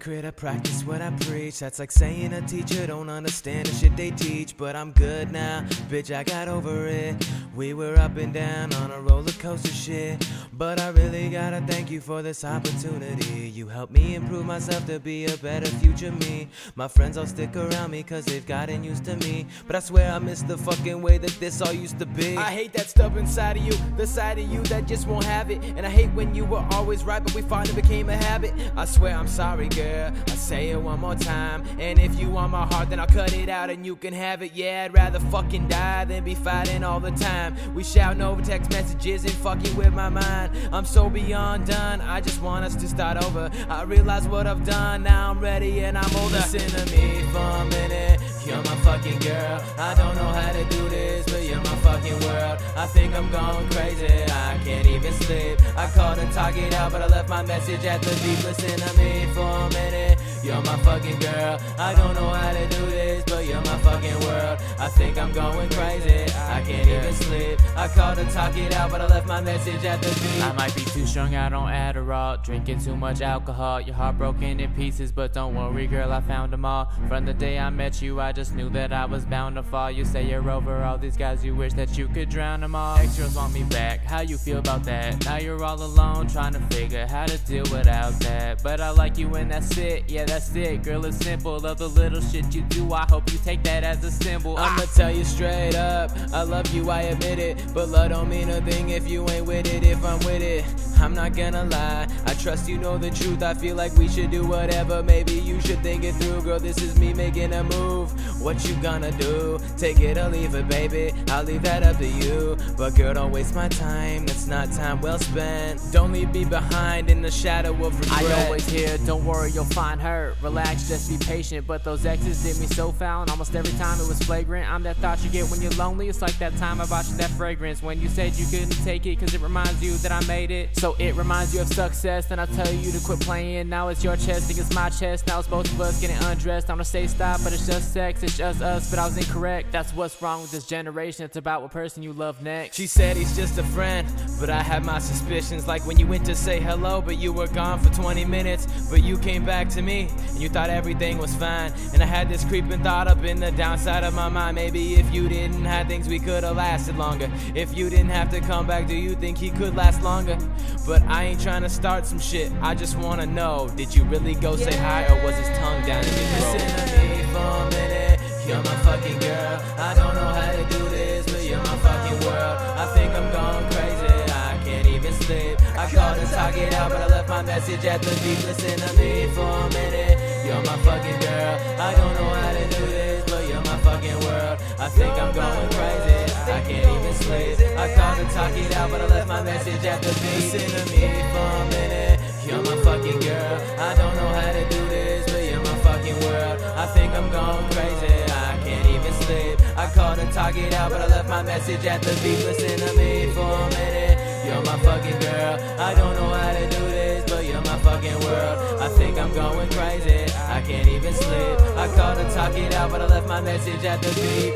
hypocrite, I practice what I preach. That's like saying a teacher don't understand the shit they teach. But I'm good now, bitch, I got over it. We were up and down on a roller coaster shit. But I really gotta thank you for this opportunity. You helped me improve myself to be a better future me. My friends all stick around me cause they've gotten used to me. But I swear I miss the fucking way that this all used to be. I hate that stubborn side of you, the side of you that just won't have it. And I hate when you were always right but we finally became a habit. I swear I'm sorry, girl, I say it one more time. And if you want my heart then I'll cut it out and you can have it. Yeah, I'd rather fucking die than be fighting all the time. We shouting over text messages and fucking with my mind. I'm so beyond done, I just want us to start over. I realize what I've done, now I'm ready and I'm older. Listen to me for a minute, you're my fucking girl. I don't know how to do this, but you're my fucking world. I think I'm going crazy, I can't even sleep. I called and talk it out, but I left my message at the beep. Listen to me for a minute, you're my fucking girl. I don't know how to do this, but you're my fucking world. I think I'm going crazy, I can't even sleep. I called and talk it out, but I left my message at the beep. I might be too strung out on Adderall, drinking too much alcohol. Your heart broken in pieces, but don't worry girl, I found them all. From the day I met you, I just knew that I was bound to fall. You say you're over all these guys, you wish that you could drown them all. Ex-girls want me back, how you feel about that? Now you're all alone, trying to figure how to deal without that. But I like you and that's it, yeah that's it. Girl, it's simple, love the little shit you do. I hope you take that as a symbol. I'ma tell you straight up, I love you, I admit it. But love don't mean a thing if you ain't with it. If I'm with it, I'm not gonna lie, I trust you know the truth. I feel like we should do whatever, maybe you should think it through. Girl, this is me making a move, what you gonna do? Take it or leave it, baby, I'll leave that up to you. But girl, don't waste my time, that's not time well spent. Don't leave me behind in the shadow of regret. I always hear, don't worry, you'll find her. Relax, just be patient, but those exes did me so foul. And almost every time it was flagrant. I'm that thought you get when you're lonely. It's like that time I bought you that fragrance when you said you couldn't take it cause it reminds you that I made it. So it reminds you of success, then I tell you to quit playing. Now it's your chest against my chest, now it's both of us getting undressed. I'm gonna say stop, but it's just sex, it's just us, but I was incorrect. That's what's wrong with this generation, it's about what person you love next. She said he's just a friend, but I had my suspicions. Like when you went to say hello, but you were gone for 20 minutes. But you came back to me, and you thought everything was fine. And I had this creeping thought up in the downside of my mind. Maybe if you didn't have things, we could have lasted longer. If you didn't have to come back, do you think he could last longer? But I ain't trying to start some shit, I just wanna know, did you really go say hi, or was his tongue down in your throat? Listen to me for a minute, you're my fucking girl. I don't know how to do this, but you're my fucking world. I think I'm going crazy, I can't even sleep. I called and talk it out, but I left my message at the beep. Listen to me for a minute, you're my fucking girl. I don't know how to do this, but you're my fucking world. I think I'm going crazy, I can't even sleep. I called and talk it out, but I left my message at the beep. Listen to me for a minute, you're my fucking girl. I don't know how to do this, but you're my fucking world. I think I'm going crazy, I can't even sleep. I called and talk it out, but I left my message at the beep. Listen to me for a minute, you're my fucking girl. I don't know how to do this, but you're my fucking world. I think I'm going crazy, I can't even sleep. I called and talk it out, but I left my message at the beep.